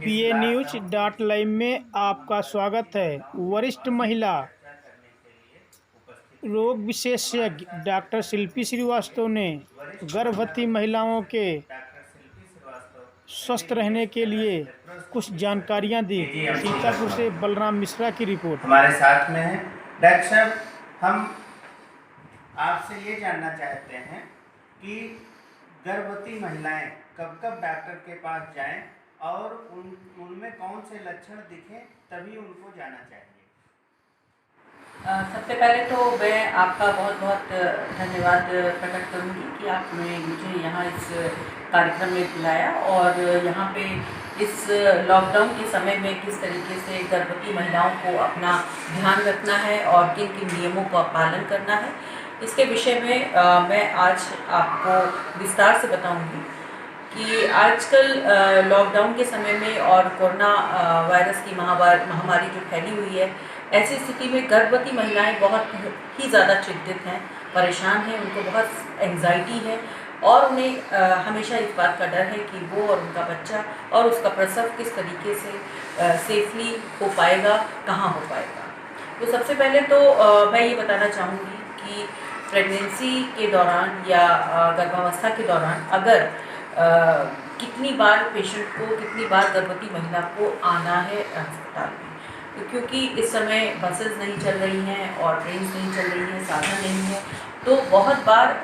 पीए news dot live में आपका स्वागत है। वरिष्ठ महिला रोग विशेषज्ञ डॉक्टर शिल्पी श्रीवास्तव ने गर्भवती महिलाओं के स्वस्थ रहने के लिए कुछ जानकारियां दी। सीतापुर से बलराम मिश्रा की रिपोर्ट। हमारे साथ में है डॉक्टर साहब। हम आपसे ये जानना चाहते हैं कि गर्भवती महिलाएं कब कब डॉक्टर के पास जाएं और उनमें कौन से लक्षण दिखें तभी उनको जाना चाहिए। सबसे पहले तो मैं आपका बहुत बहुत धन्यवाद प्रकट करूंगी कि आपने मुझे यहाँ इस कार्यक्रम में बुलाया और यहाँ पे इस लॉकडाउन के समय में किस तरीके से गर्भवती महिलाओं को अपना ध्यान रखना है और किन किन नियमों का पालन करना है, इसके विषय में मैं आज आपको विस्तार से बताऊंगी कि आजकल लॉकडाउन के समय में और कोरोना वायरस की महामारी जो फैली हुई है, ऐसी स्थिति में गर्भवती महिलाएं बहुत ही ज़्यादा चिंतित हैं, परेशान हैं, उनको बहुत एंजाइटी है और उन्हें हमेशा इस बात का डर है कि वो और उनका बच्चा और उसका प्रसव किस तरीके से सेफली हो पाएगा, कहाँ हो पाएगा। तो सबसे पहले तो मैं ये बताना चाहूँगी कि प्रेगनेंसी के दौरान या गर्भावस्था के दौरान अगर कितनी बार पेशेंट को, कितनी बार गर्भवती महिला को आना है अस्पताल में, क्योंकि इस समय बसेस नहीं चल रही हैं और ट्रेन्स नहीं चल रही हैं, साधन नहीं है, तो बहुत बार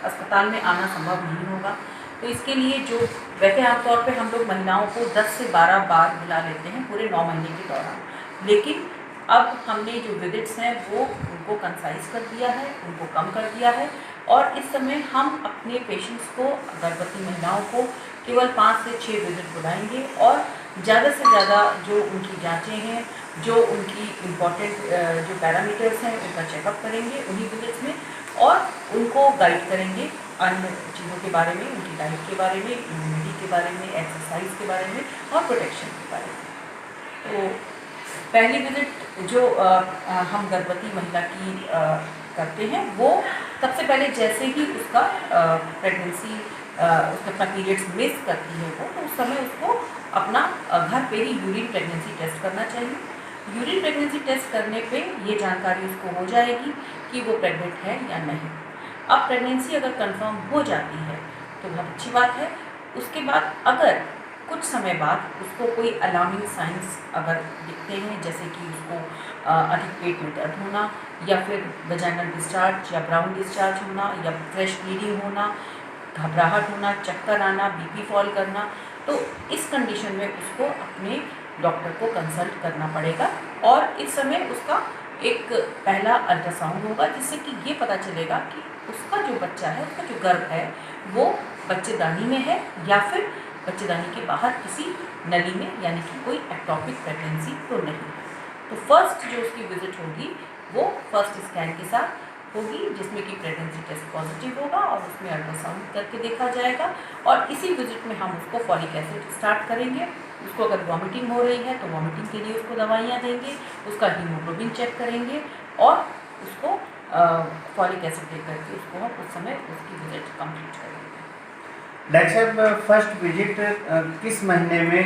अस्पताल में आना संभव नहीं होगा। तो इसके लिए जो वैसे आमतौर पे हम लोग महिलाओं को 10 से 12 बार बुला लेते हैं पूरे 9 महीने के दौरान, लेकिन अब हमने जो विजिट्स हैं वो उनको कंसाइज कर दिया है, उनको कम कर दिया है और इस समय हम अपने पेशेंट्स को, गर्भवती महिलाओं को केवल 5 से 6 विजिट बुलाएंगे और ज़्यादा से ज़्यादा जो उनकी जांचें हैं, जो उनकी इम्पॉर्टेंट जो पैरामीटर्स हैं उनका चेकअप करेंगे उन्हीं विजिट्स में और उनको गाइड करेंगे अन्य चीज़ों के बारे में, उनकी डाइट के बारे में, इम्यूनिटी के बारे में, एक्सरसाइज के बारे में और प्रोटेक्शन के बारे में। तो पहली विजिट जो हम गर्भवती महिला की करते हैं वो सबसे पहले जैसे ही उसका प्रेगनेंसी उसका अपना पीरियड्स मिस करती है वो, तो उस समय उसको अपना घर पे ही यूरिन प्रेगनेंसी टेस्ट करना चाहिए। यूरिन प्रेगनेंसी टेस्ट करने पे ये जानकारी उसको हो जाएगी कि वो प्रेग्नेंट है या नहीं। अब प्रेगनेंसी अगर कंफर्म हो जाती है तो बहुत अच्छी बात है। उसके बाद अगर कुछ समय बाद उसको कोई अलार्मिंग साइंस अगर दिखते हैं, जैसे कि उसको अधिक पेट में दर्द होना या फिर वजाइनल डिस्चार्ज या ब्राउन डिस्चार्ज होना या फ्रेश ब्लीडिंग होना, घबराहट होना, चक्कर आना, बीपी फॉल करना, तो इस कंडीशन में उसको अपने डॉक्टर को कंसल्ट करना पड़ेगा और इस समय उसका एक पहला अल्ट्रासाउंड होगा जिससे कि ये पता चलेगा कि उसका जो बच्चा है, उसका जो गर्भ है वो बच्चेदानी में है या फिर बच्चेदानी के बाहर किसी नली में, यानी कि कोई एक्टोपिक प्रेगनेंसी तो नहीं है। तो फर्स्ट जो उसकी विजिट होगी वो फर्स्ट स्कैन के साथ होगी जिसमें कि प्रेगनेंसी टेस्ट पॉजिटिव होगा और उसमें अल्ट्रासाउंड करके देखा जाएगा और इसी विजिट में हम उसको फॉलिक एसिड स्टार्ट करेंगे। उसको अगर वॉमिटिंग हो रही है तो वॉमिटिंग के लिए उसको दवाइयाँ देंगे, उसका हीमोग्लोबिन चेक करेंगे और उसको फॉलिक एसिड दे करके उसको हम उस समय उसकी विजिट कंप्लीट करेंगे। डॉक्टर साहब, फर्स्ट विजिट किस महीने में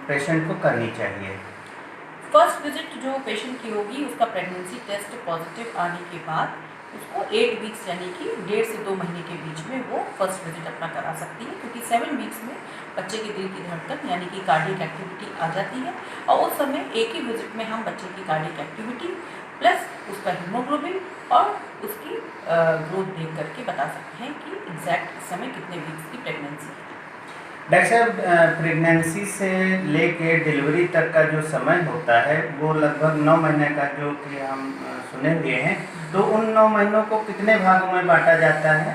पेशेंट को करनी चाहिए? फर्स्ट विजिट जो पेशेंट की होगी उसका प्रेगनेंसी टेस्ट पॉजिटिव आने के बाद उसको 8 वीक्स यानी कि 1.5 से 2 महीने के बीच में वो फर्स्ट विजिट अपना करा सकती है, क्योंकि 7 वीक्स में बच्चे के दिल की धड़कन यानी कि कार्डियक एक्टिविटी आ जाती है और उस समय एक ही विजिट में हम बच्चे की कार्डियक एक्टिविटी प्लस उसका हीमोग्लोबिन और उसकी ग्रोथ देख करके बता सकते हैं कि एग्जैक्ट इस समय कितने वीक्स की प्रेगनेंसी है। डॉक्टर साहब, प्रेगनेंसी से लेके डिलीवरी तक का जो समय होता है वो लगभग 9 महीने का जो कि हम सुने हुए हैं, तो उन 9 महीनों को कितने भागों में बांटा जाता है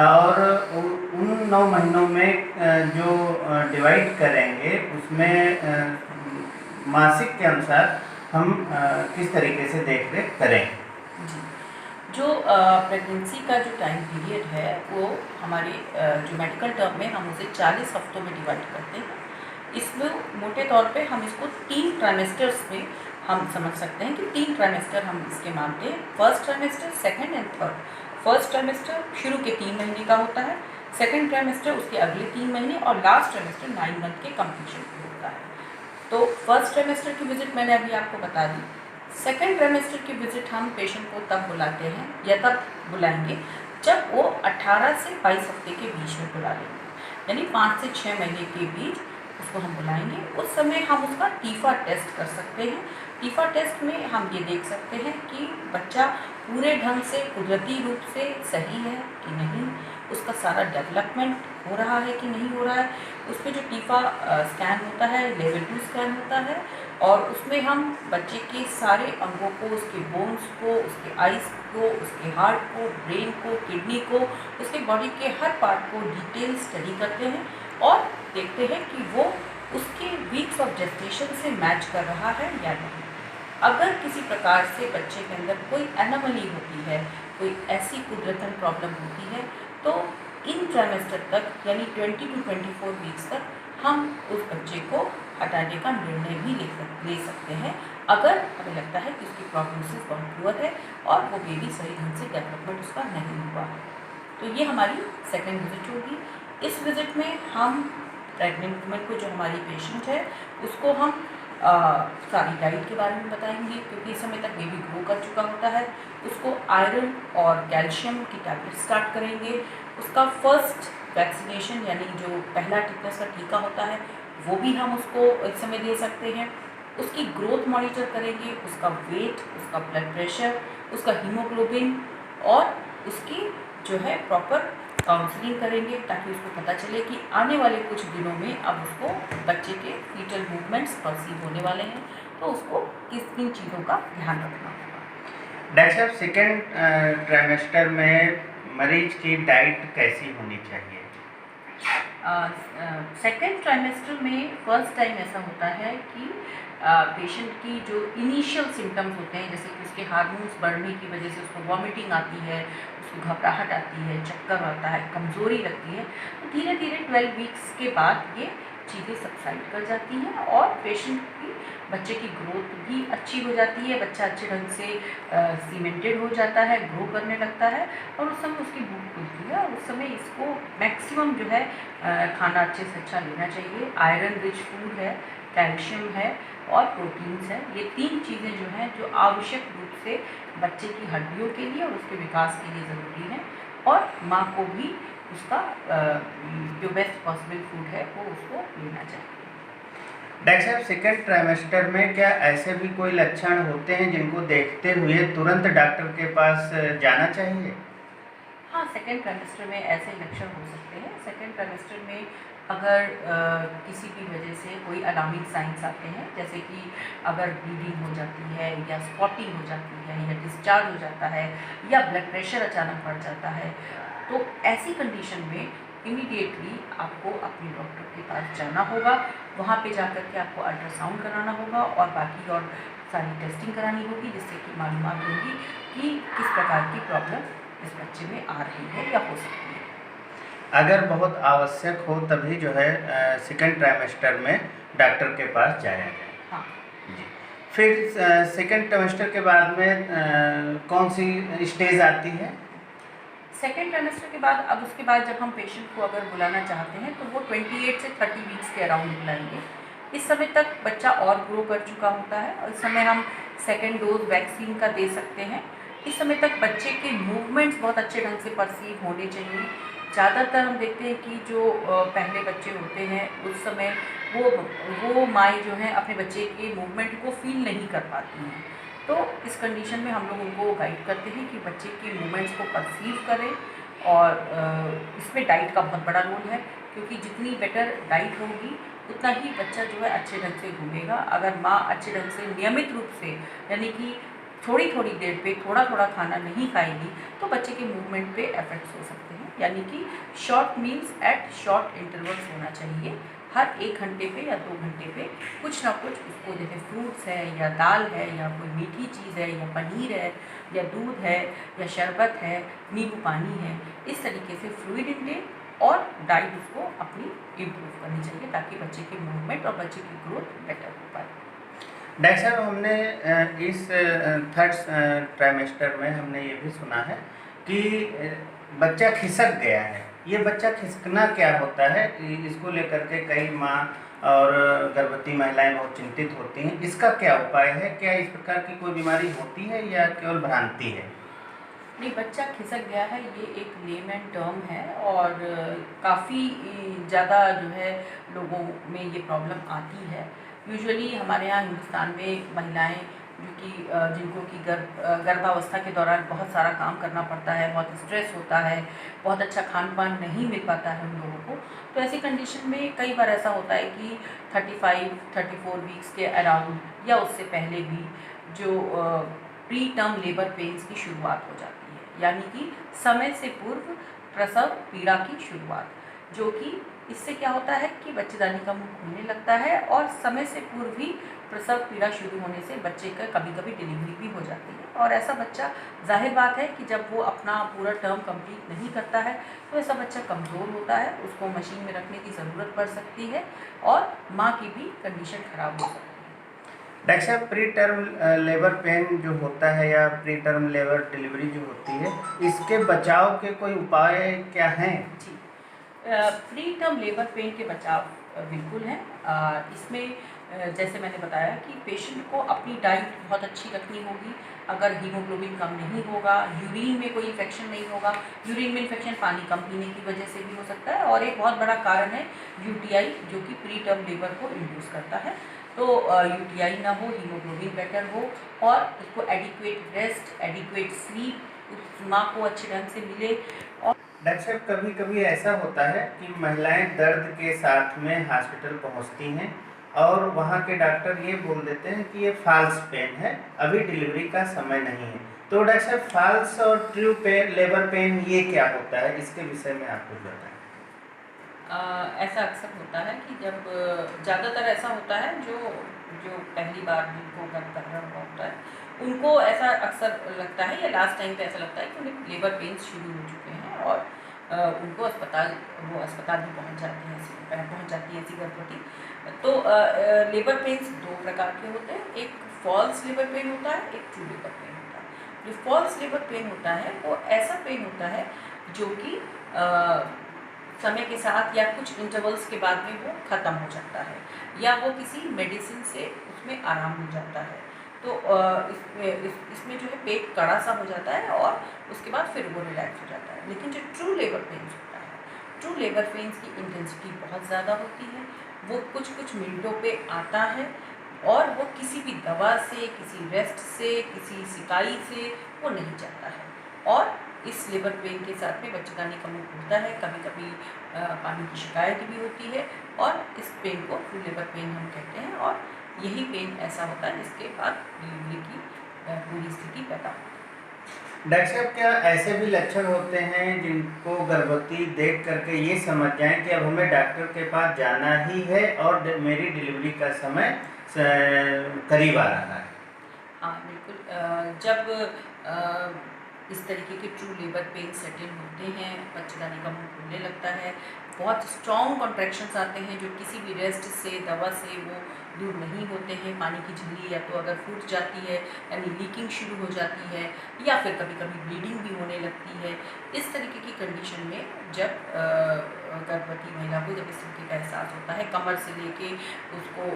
और उन 9 महीनों में जो डिवाइड करेंगे उसमें मासिक के अनुसार हम किस तरीके से देख रेख करें? जो प्रेगनेंसी का जो टाइम पीरियड है वो हमारे जो मेडिकल टर्म में हम उसे 40 हफ्तों में डिवाइड करते हैं। इसमें मोटे तौर पे हम इसको 3 ट्राइमेस्टर्स में हम समझ सकते हैं कि 3 ट्राइमेस्टर हम इसके मानते हैं। First trimester, second and third. First trimester शुरू के 3 महीने का होता है, सेकंड ट्राइमेस्टर उसके अगले 3 महीने और लास्ट ट्राइमेस्टर 9 मंथ के कंप्लीशन होता है। तो फर्स्ट ट्राइमेस्टर की विज़िट मैंने अभी आपको बता दी। सेकेंड ट्राइमेस्टर की विज़िट हम पेशेंट को तब बुलाते हैं या तब बुलाएंगे जब वो 18 से 22 हफ्ते के बीच में बुला लेंगे, यानी 5 से 6 महीने के बीच उसको हम बुलाएंगे। उस समय हम उसका टीफा टेस्ट कर सकते हैं। टीफा टेस्ट में हम ये देख सकते हैं कि बच्चा पूरे ढंग से कुदरती रूप से सही है कि नहीं, उसका सारा डेवलपमेंट हो रहा है कि नहीं हो रहा है। उसमें जो टीफा स्कैन होता है लेवल 2 स्कैन होता है, और उसमें हम बच्चे के सारे अंगों को, उसके बोन्स को, उसके आइज़ को, उसके हार्ट को, ब्रेन को, किडनी को, उसके बॉडी के हर पार्ट को डिटेल स्टडी करते हैं और देखते हैं कि वो उसके वीक्स ऑफ जेस्टेशन से मैच कर रहा है या नहीं। अगर किसी प्रकार से बच्चे के अंदर कोई एनोमली होती है, कोई ऐसी कुदरतन प्रॉब्लम होती है, तो इन ट्राइमेस्टर तक यानी 20 to 24 वीक्स तक हम उस बच्चे को हटाने का निर्णय भी ले सकते हैं, अगर हमें लगता है कि उसकी प्रोग्नोसिस बहुत पुअर है और वो बेबी सही ढंग से डेवलपमेंट उसका नहीं हुआ है। तो ये हमारी सेकेंड विज़िट होगी। इस विज़िट में हम प्रेग्नेंट वुमेन को, जो हमारी पेशेंट है, उसको हम सारी डाइट के बारे में बताएंगे, क्योंकि इस समय तक बेबी ग्रो कर चुका होता है। उसको आयरन और कैल्शियम की टैबलेट स्टार्ट करेंगे। उसका फर्स्ट वैक्सीनेशन यानी जो पहला टिटनेस का टीका होता है वो भी हम उसको इस समय दे सकते हैं। उसकी ग्रोथ मॉनिटर करेंगे, उसका वेट, उसका ब्लड प्रेशर, उसका हीमोग्लोबिन, और उसकी जो है प्रॉपर काउंसलिंग करेंगे, ताकि उसको पता चले कि आने वाले कुछ दिनों में अब उसको बच्चे के फीटल मूवमेंट्स परसीव होने वाले हैं, तो उसको किन चीज़ों का ध्यान रखना होगा। डॉक्टर साहब, सेकेंड ट्राइमेस्टर में मरीज की डाइट कैसी होनी चाहिए? सेकेंड ट्राइमेस्टर में फर्स्ट टाइम ऐसा होता है कि पेशेंट की जो इनिशियल सिम्टम्स होते हैं, जैसे कि उसके हार्मोन्स बढ़ने की वजह से उसको वॉमिटिंग आती है, उसको घबराहट आती है, चक्कर आता है, कमज़ोरी लगती है, तो धीरे धीरे 12 वीक्स के बाद ये चीज़ें सबसाइड कर जाती हैं और पेशेंट की, बच्चे की ग्रोथ भी अच्छी हो जाती है। बच्चा अच्छे ढंग से सीमेंटेड हो जाता है, ग्रो करने लगता है, और उस समय उसकी भूख खुलती है, और उस समय इसको मैक्सिमम जो है खाना अच्छे से अच्छा लेना चाहिए। आयरन रिच फूड है, कैल्शियम है और प्रोटीन्स है। ये 3 चीज़ें जो हैं, जो आवश्यक रूप से बच्चे की हड्डियों के लिए और उसके विकास के लिए ज़रूरी है, और माँ को भी उसका जो बेस्ट पॉसिबल फूड है वो उसको लेना चाहिए। डॉक्टर साहब, सेकेंड ट्राइमेस्टर में क्या ऐसे भी कोई लक्षण होते हैं जिनको देखते हुए तुरंत डॉक्टर के पास जाना चाहिए? हाँ, सेकेंड ट्राइमेस्टर में ऐसे लक्षण हो सकते हैं। सेकेंड ट्राइमेस्टर में अगर किसी भी वजह से कोई अलार्मिंग साइंस आते हैं, जैसे कि अगर ब्लीडिंग हो जाती है या स्पॉटिंग हो जाती है या डिस्चार्ज हो जाता है या ब्लड प्रेशर अचानक बढ़ जाता है, तो ऐसी कंडीशन में इमीडिएटली आपको अपने डॉक्टर के पास जाना होगा। वहाँ पे जाकर के आपको अल्ट्रासाउंड कराना होगा और बाकी और सारी टेस्टिंग करानी होगी, जिससे कि मालूमात होगी कि किस प्रकार की प्रॉब्लम इस बच्चे में आ रही है या हो सकती है। अगर बहुत आवश्यक हो तभी जो है सेकेंड ट्राइमेस्टर में डॉक्टर के पास जाया जाए। हाँ जी। फिर सेकेंड ट्राइमेस्टर के बाद में कौन सी स्टेज आती है? सेकेंड ट्राइमेस्टर के बाद, अब उसके बाद जब हम पेशेंट को अगर बुलाना चाहते हैं तो वो 28 से 30 वीक्स के अराउंड बुलाएंगे। इस समय तक बच्चा और ग्रो कर चुका होता है और इस समय हम सेकेंड डोज वैक्सीन का दे सकते हैं। इस समय तक बच्चे के मूवमेंट्स बहुत अच्छे ढंग से परसीव होने चाहिए। ज़्यादातर हम देखते हैं कि जो पहले बच्चे होते हैं उस समय वो माएँ जो हैं अपने बच्चे के मूवमेंट को फील नहीं कर पाती हैं, तो इस कंडीशन में हम लोग उनको गाइड करते हैं कि बच्चे के मूवमेंट्स को परसीव करें। और इसमें डाइट का बहुत बड़ा रोल है, क्योंकि जितनी बेटर डाइट होगी उतना ही बच्चा जो है अच्छे ढंग से घूमेगा। अगर माँ अच्छे ढंग से नियमित रूप से, यानी कि थोड़ी थोड़ी देर पे थोड़ा थोड़ा खाना नहीं खाएगी, तो बच्चे के मूवमेंट पे इफेक्ट्स हो सकते हैं। यानी कि short meals at short intervals होना चाहिए। हर 1 घंटे पे या 2 घंटे पे कुछ ना कुछ उसको, जैसे फ्रूट्स है या दाल है या कोई मीठी चीज़ है या पनीर है या दूध है या शरबत है, नींबू पानी है, इस तरीके से फ्लूइड इनटेक और डाइट उसको अपनी इम्प्रूव करनी चाहिए, ताकि बच्चे के मूवमेंट और बच्चे की ग्रोथ बेटर हो पाए। डॉक्टर साहब, हमने इस थर्ड ट्राइमेस्टर में हमने ये भी सुना है कि बच्चा खिसक गया है। ये बच्चा खिसकना क्या होता है? इसको लेकर के कई माँ और गर्भवती महिलाएं बहुत चिंतित होती हैं। इसका क्या उपाय है? क्या इस प्रकार की कोई बीमारी होती है या केवल भ्रांति है? नहीं, बच्चा खिसक गया है ये एक लेमैन टर्म है और काफ़ी ज़्यादा जो है लोगों में ये प्रॉब्लम आती है। यूजुअली हमारे यहाँ हिंदुस्तान में महिलाएं जो कि जिनको कि गर्भावस्था के दौरान बहुत सारा काम करना पड़ता है, बहुत स्ट्रेस होता है, बहुत अच्छा खान पान नहीं मिल पाता है उन लोगों को, तो ऐसी कंडीशन में कई बार ऐसा होता है कि 35-34 वीक्स के अराउंड या उससे पहले भी जो प्री टर्म लेबर पेन्स की शुरुआत हो जाती है, यानी कि समय से पूर्व प्रसव पीड़ा की शुरुआत, जो कि इससे क्या होता है कि बच्चेदानी का मुंह खुलने लगता है और समय से पूर्व ही प्रसव पीड़ा शुरू होने से बच्चे का कभी कभी डिलीवरी भी हो जाती है। और ऐसा बच्चा, जाहिर बात है कि जब वो अपना पूरा टर्म कंप्लीट नहीं करता है तो ऐसा बच्चा कमज़ोर होता है, उसको मशीन में रखने की ज़रूरत पड़ सकती है और माँ की भी कंडीशन ख़राब हो सकती है। डॉक्टर साहब, प्री टर्म लेबर पेन जो होता है या प्री टर्म लेबर डिलीवरी जो होती है, इसके बचाव के कोई उपाय क्या हैं? जी, प्री टर्म लेबर पेन के बचाव बिल्कुल हैं। इसमें जैसे मैंने बताया कि पेशेंट को अपनी डाइट बहुत अच्छी रखनी होगी। अगर हीमोग्लोबिन कम नहीं होगा, यूरिन में कोई इन्फेक्शन नहीं होगा, यूरिन में इन्फेक्शन पानी कम पीने की वजह से भी हो सकता है, और एक बहुत बड़ा कारण है यूटीआई, जो कि प्री टर्म लेबर को इंड्यूस करता है। तो यूटीआई ना हो, हीमोग्लोबिन बेटर हो और उसको एडिक्वेट रेस्ट, एडिक्वेट स्लीप उस माँ को अच्छे ढंग से मिले। डॉक्टर साहब, कभी कभी ऐसा होता है कि महिलाएं दर्द के साथ में हॉस्पिटल पहुंचती हैं और वहां के डॉक्टर ये बोल देते हैं कि ये फॉल्स पेन है, अभी डिलीवरी का समय नहीं है। तो डॉक्टर साहब, फॉल्स और ट्रू पेन, लेबर पेन, ये क्या होता है? इसके विषय में आप कुछ बताएं। ऐसा अक्सर होता है कि जब ज़्यादातर ऐसा होता है जो जो पहली बार जिनको गर्भधारण हुआ होता है उनको ऐसा अक्सर लगता है, या लास्ट टाइम पे ऐसा लगता है कि उन्हें लेबर पेन्स शुरू हो चुके हैं और उनको अस्पताल भी पहुंच जाते हैं, पहुंच जाती है ऐसी गर्भवती। तो लेबर पेन्स दो प्रकार के होते हैं, एक फॉल्स लेबर पेन होता है, एक ट्रू लेबर पेन होता है। जो फॉल्स लेबर पेन होता है वो ऐसा पेन होता है जो कि समय के साथ या कुछ इंटरवल्स के बाद में वो ख़त्म हो जाता है, या वो किसी मेडिसिन से उसमें आराम हो जाता है। तो इसमें जो है पेट कड़ा सा हो जाता है और उसके बाद फिर वो रिलैक्स हो जाता है। लेकिन जो ट्रू लेबर पेन्स होता है, ट्रू लेबर पेन्स की इंटेंसिटी बहुत ज़्यादा होती है, वो कुछ मिनटों पे आता है और वो किसी भी दवा से, किसी रेस्ट से, किसी सिकाई से वो नहीं जाता है। और इस लेबर पेन के साथ में बच्चेदानी का मुंह खुलता है, कभी कभी पानी की शिकायत भी होती है, और इस पेन को ट्रू लेबर पेन हम कहते हैं। और यही पेन ऐसा होता है जिसके बाद डिलीवरी की पूरी स्थिति पैदा होती है। डॉक्टर साहब, क्या ऐसे भी लक्षण होते हैं जिनको गर्भवती देख करके ये समझ जाएं कि अब हमें डॉक्टर के पास जाना ही है और मेरी डिलीवरी का समय करीब आ रहा है? हाँ बिल्कुल, जब इस तरीके के ट्रू लेबर पेन सेटल होते हैं, बच्चेदानी का मुंह खुलने लगता है, बहुत स्ट्रॉन्ग कॉन्ट्रैक्शंस आते हैं जो किसी भी रेस्ट से, दवा से वो दूर नहीं होते हैं। पानी की झिल्ली या तो अगर फूट जाती है, यानी लीकिंग शुरू हो जाती है, या फिर कभी कभी ब्लीडिंग भी होने लगती है। इस तरीके की कंडीशन में जब गर्भवती महिला को जब इस तरीके का एहसास होता है, कमर से लेके उसको